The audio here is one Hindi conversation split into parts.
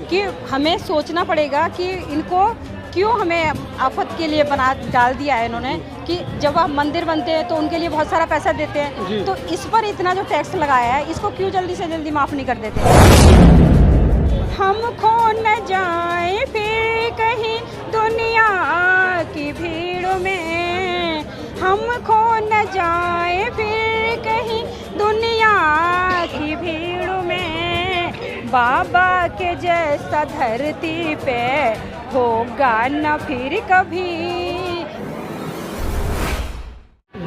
कि हमें सोचना पड़ेगा कि इनको क्यों हमें आफत के लिए बना डाल दिया है इन्होंने, कि जब आप मंदिर बनते हैं तो उनके लिए बहुत सारा पैसा देते हैं, तो इस पर इतना जो टैक्स लगाया है इसको क्यों जल्दी से जल्दी माफ़ नहीं कर देते। हम खो न जाए फिर कहीं दुनिया की भीड़ में, हम खो न जाए फिर कहीं दुनिया की भीड़ में, बाबा के जैसा धरती पे होगा न फिर कभी।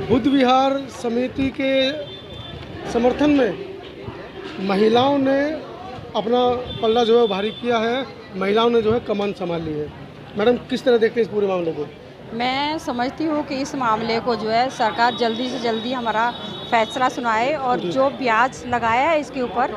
बुद्ध विहार समिति के समर्थन में महिलाओं ने अपना पल्ला जो है भारी किया है, महिलाओं ने जो है कमान संभाल ली है। मैडम, किस तरह देखते हैं इस पूरे मामले को? मैं समझती हूँ कि इस मामले को जो है सरकार जल्दी से जल्दी हमारा फैसला सुनाए, और जो ब्याज लगाया है इसके ऊपर,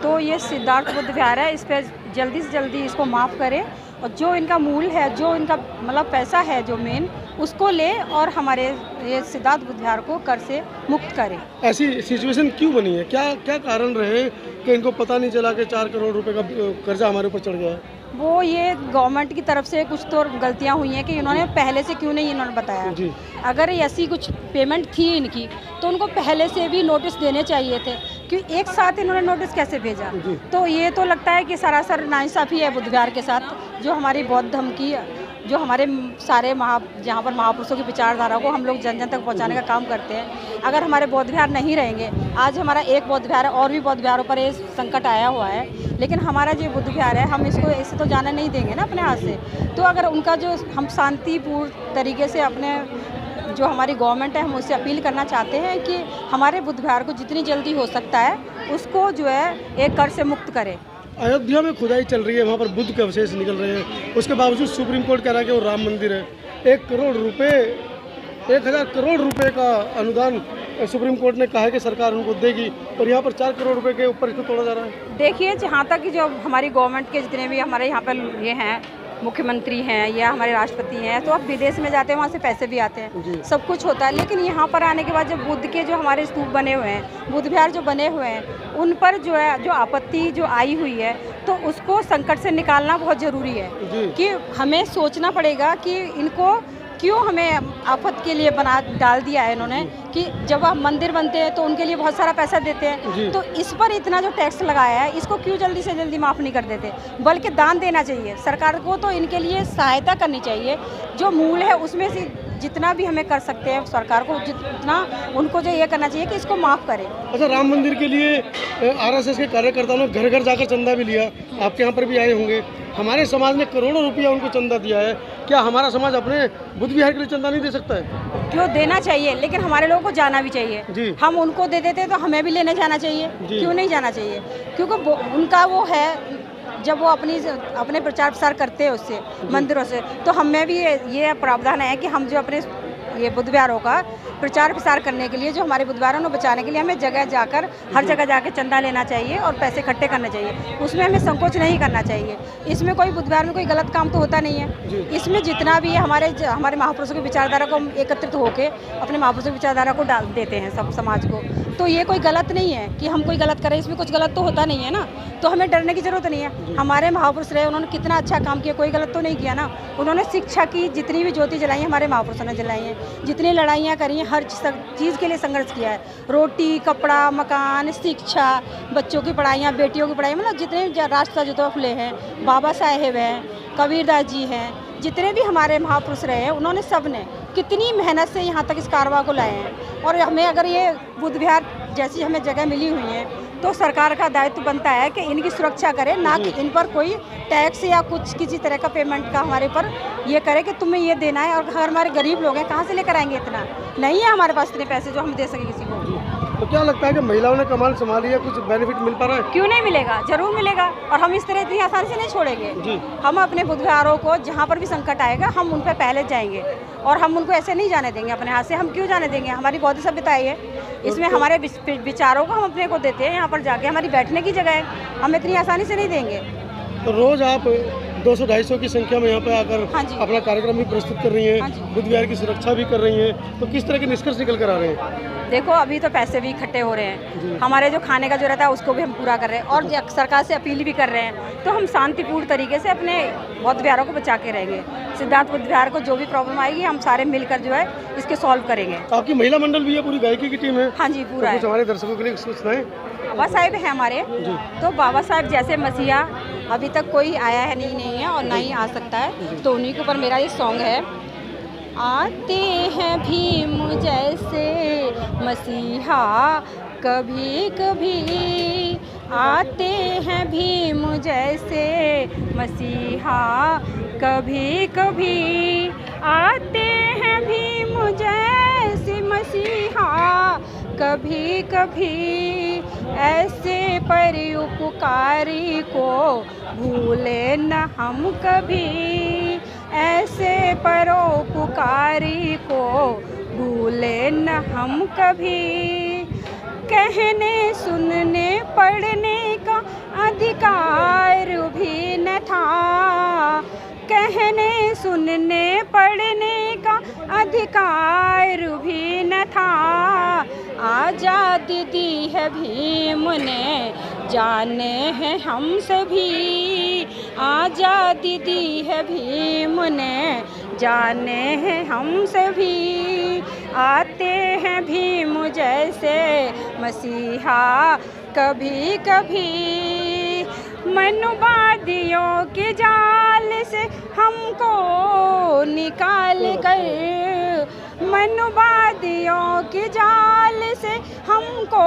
तो ये सिद्धार्थ बुद्ध विहार है, इस पर जल्दी से जल्दी इसको माफ़ करे, और जो इनका मूल है, जो इनका मतलब पैसा है जो मेन, उसको ले और हमारे ये सिद्धार्थ बुद्ध विहार को कर से मुक्त करे। ऐसी सिचुएशन क्यों बनी है? क्या क्या कारण रहे कि इनको पता नहीं चला कि 4 करोड़ रुपए का कर्जा हमारे ऊपर चढ़ गया है? वो ये गवर्नमेंट की तरफ से कुछ तो गलतियां हुई हैं कि इन्होंने पहले से क्यों नहीं इन्होंने बताया जी। अगर ऐसी कुछ पेमेंट थी इनकी तो उनको पहले से भी नोटिस देने चाहिए थे, क्योंकि एक साथ इन्होंने नोटिस कैसे भेजा? तो ये तो लगता है कि सरासर नाइंसाफ़ी है बुद्ध विहार के साथ, जो हमारी बौद्ध धर्म की, जो हमारे सारे जहाँ पर महापुरुषों की विचारधारा को हम लोग जन जन तक पहुँचाने का काम करते हैं। अगर हमारे बौद्ध विहार नहीं रहेंगे, आज हमारा एक बौद्ध विहार है, और भी बौद्ध विहारों पर ये संकट आया हुआ है, लेकिन हमारा जो बुद्ध विहार है हम इसको ऐसे तो जाने नहीं देंगे ना अपने हाथ से। तो अगर उनका जो हम शांतिपूर्ण तरीके से अपने जो हमारी गवर्नमेंट है हम उससे अपील करना चाहते हैं कि हमारे बुद्ध विहार को जितनी जल्दी हो सकता है उसको जो है एक कर से मुक्त करे। अयोध्या में खुदाई चल रही है, वहाँ पर बुद्ध के अवशेष निकल रहे हैं, उसके बावजूद सुप्रीम कोर्ट कह रहा है कि वो राम मंदिर है। 1 करोड़ रुपए, 1000 करोड़ रुपए का अनुदान सुप्रीम कोर्ट ने कहा है कि सरकार उनको देगी, और यहाँ पर 4 करोड़ रुपए के ऊपर इसको तोड़ा जा रहा है। देखिए, जहाँ तक कि जो हमारी गवर्नमेंट के जितने भी हमारे यहाँ पर ये हैं, मुख्यमंत्री हैं या हमारे राष्ट्रपति हैं, तो अब विदेश में जाते हैं, वहाँ से पैसे भी आते हैं, सब कुछ होता है, लेकिन यहाँ पर आने के बाद जब बुद्ध के जो हमारे स्तूप बने हुए हैं, बुद्ध विहार जो बने हुए हैं, उन पर जो है जो आपत्ति जो आई हुई है, तो उसको संकट से निकालना बहुत ज़रूरी है कि हमें सोचना पड़ेगा कि इनको क्यों हमें आफत के लिए बना डाल दिया है इन्होंने, कि जब आप मंदिर बनते हैं तो उनके लिए बहुत सारा पैसा देते हैं, तो इस पर इतना जो टैक्स लगाया है इसको क्यों जल्दी से जल्दी माफ़ नहीं कर देते, बल्कि दान देना चाहिए सरकार को। तो इनके लिए सहायता करनी चाहिए, जो मूल है उसमें से जितना भी हमें कर सकते हैं सरकार को, जितना उनको जो ये करना चाहिए कि इसको माफ़ करें। अच्छा, राम मंदिर के लिए आरएसएस के कार्यकर्ताओं ने घर घर जाकर चंदा भी लिया, आपके यहाँ पर भी आए होंगे। हमारे समाज ने करोड़ों रुपया उनको चंदा दिया है, क्या हमारा समाज अपने बुद्ध विहार के लिए चंदा नहीं दे सकता है? क्यों, देना चाहिए, लेकिन हमारे लोगों को जाना भी चाहिए। हम उनको दे देते तो हमें भी लेने जाना चाहिए, क्यों नहीं जाना चाहिए? क्योंकि उनका वो है, जब वो अपने प्रचार प्रसार करते हैं उससे मंदिरों से, तो हमें भी ये प्रावधान है कि हम जो अपने ये बुद्ध विहारों का प्रचार प्रसार करने के लिए, जो हमारे बुद्ध विहारों को बचाने के लिए हमें जगह जाकर हर जगह जाकर चंदा लेना चाहिए और पैसे इकट्ठे करने चाहिए, उसमें हमें संकोच नहीं करना चाहिए। इसमें कोई बुद्ध विहार में कोई गलत काम तो होता नहीं है। इसमें जितना भी है हमारे महापुरुषों की विचारधारा को हम एकत्रित होकर अपने महापुरुषों की विचारधारा को डाल देते हैं सब समाज को, तो ये कोई गलत नहीं है कि हम कोई गलत करें, इसमें कुछ गलत तो होता नहीं है ना, तो हमें डरने की ज़रूरत नहीं है। हमारे महापुरुष रहे, उन्होंने कितना अच्छा काम किया, कोई गलत तो नहीं किया ना। उन्होंने शिक्षा की जितनी भी ज्योति जलाई है हमारे महापुरुषों ने जलाई है, जितनी लड़ाइयाँ करी हैं, हर चीज़ के लिए संघर्ष किया है, रोटी कपड़ा मकान शिक्षा, बच्चों की पढ़ाइयाँ, बेटियों की पढ़ाई, मतलब जितने राष्ट्रपिता ज्योतिबा फुले हैं, बाबा साहेब हैं, कबीरदास जी हैं, जितने भी हमारे महापुरुष रहे हैं, उन्होंने सब ने कितनी मेहनत से यहाँ तक इस कारवां को लाए हैं। और हमें अगर ये बुद्ध विहार जैसी हमें जगह मिली हुई है, तो सरकार का दायित्व बनता है कि इनकी सुरक्षा करे, ना कि इन पर कोई टैक्स या कुछ किसी तरह का पेमेंट का हमारे पर ये करे कि तुम्हें ये देना है। और अगर हमारे गरीब लोग हैं, कहाँ से लेकर आएंगे? इतना नहीं है हमारे पास इतने पैसे जो हम दे सकें किसी को। तो क्या लगता है कि महिलाओं ने कमाल संभाली है, कुछ बेनिफिट मिल पा रहा है? क्यों नहीं मिलेगा, जरूर मिलेगा, और हम इस तरह इतनी आसानी से नहीं छोड़ेंगे। हम अपने बुद्ध विहारों को जहाँ पर भी संकट आएगा हम उन पर पहले जाएंगे, और हम उनको ऐसे नहीं जाने देंगे अपने हाथ से। हम क्यों जाने देंगे? हमारी बौद्ध सभ्यता है, इसमें हमारे विचारों को हम अपने को देते हैं, यहाँ पर जाके हमारी बैठने की जगह है, हम इतनी आसानी से नहीं देंगे। तो रोज़ आप 200-250 की संख्या में यहाँ पे आकर हाँ जी। अपना कार्यक्रम भी प्रस्तुत कर रही हाँ जी। हैं, बुद्ध विहार की सुरक्षा भी कर रही हैं, तो किस तरह के निष्कर्ष निकल कर आ रहे हैं? देखो अभी तो पैसे भी इकट्ठे हो रहे हैं, हमारे जो खाने का जो रहता है उसको भी हम पूरा कर रहे हैं और सरकार से अपील भी कर रहे हैं। तो हम शांतिपूर्ण तरीके से अपने बौद्ध विहारों को बचा के रहेंगे। सिद्धार्थ बुद्ध विहार को जो भी प्रॉब्लम आएगी हम सारे मिलकर जो है इसके सॉल्व करेंगे। आपकी महिला मंडल भी है, पूरी गायकी की टीम है? हाँ जी, पूरा तो कुछ है। हमारे दर्शकों के लिए कुछ सुनाएं। बाबा साहेब है हमारे, तो बाबा साहेब जैसे मसीहा अभी तक कोई आया है नहीं है और ना ही आ सकता है, तो उन्हीं के ऊपर मेरा ये सॉन्ग है। आते हैं भीम जैसे मसीहा कभी कभी, आते हैं भीम जैसे मसीहा कभी कभी, आते हैं भीम जैसे मसीहा कभी कभी, ऐसे परोपकारी को भूले न हम कभी, ऐसे परोपकारी को भूले न हम कभी। कहने सुनने पढ़ने का अधिकार भी न था, कहने सुनने पढ़ने का अधिकार भी न था, आज़ादी दी है भीम ने जाने हैं हम सभी, आज़ादी दी है भीम ने जाने हैं हम सभी, आते हैं भीम जैसे मसीहा कभी कभी, मनुवादियों के जाल से हमको निकाल कर, मनुवादियों के जाल से हमको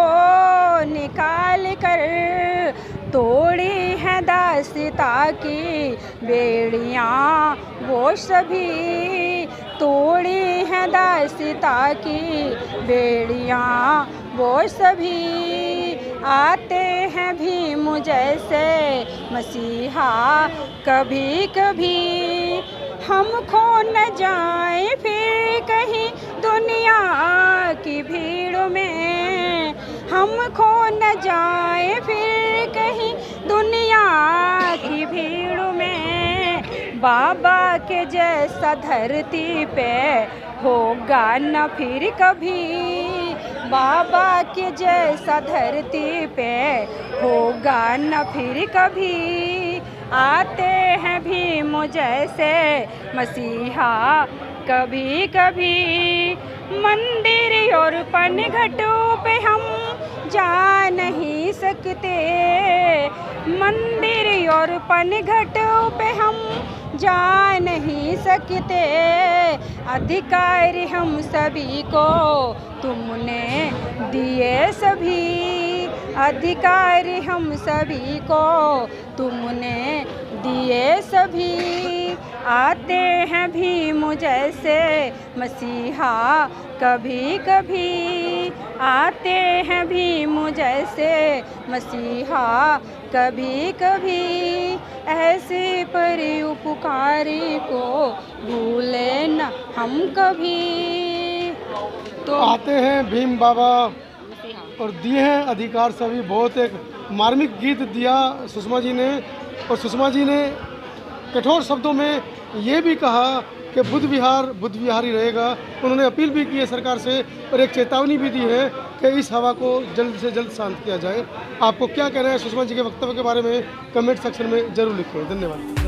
निकाल कर, तोड़ी हैं दासता की बेड़ियाँ वो सभी, तोड़ी हैं दासता की बेड़ियाँ वो सभी, आते हैं भीम जैसे मसीहा कभी कभी, हम खो न जाए फिर कहीं दुनिया की भीड़ में, हम खो न जाए फिर कहीं दुनिया की भीड़ में, बाबा के जैसा धरती पे होगा न फिर कभी, बाबा के जैसा धरती पे होगा न फिर कभी, आते हैं भीम जैसे मसीहा कभी कभी, मंदिर और पनघटों पे हम जा नहीं सकते, मंदिर और पनघटों पे हम जा नहीं सकते, अधिकार हम सभी को तुमने दिए सभी, अधिकार हम सभी को तुमने दिए सभी, आते हैं भीम जैसे मसीहा कभी कभी, आते हैं भीम जैसे मसीहा कभी कभी, ऐसे परोपकारी को भूले न हम कभी। तो आते हैं भीम बाबा और दिए हैं अधिकार सभी, बहुत एक मार्मिक गीत दिया सुषमा जी ने, और सुषमा जी ने कठोर शब्दों में ये भी कहा कि बुद्ध विहार ही रहेगा। उन्होंने अपील भी की है सरकार से और एक चेतावनी भी दी है कि इस हवा को जल्द से जल्द शांत किया जाए। आपको क्या कहना है सुषमा जी के वक्तव्य के बारे में कमेंट सेक्शन में ज़रूर लिखें। धन्यवाद।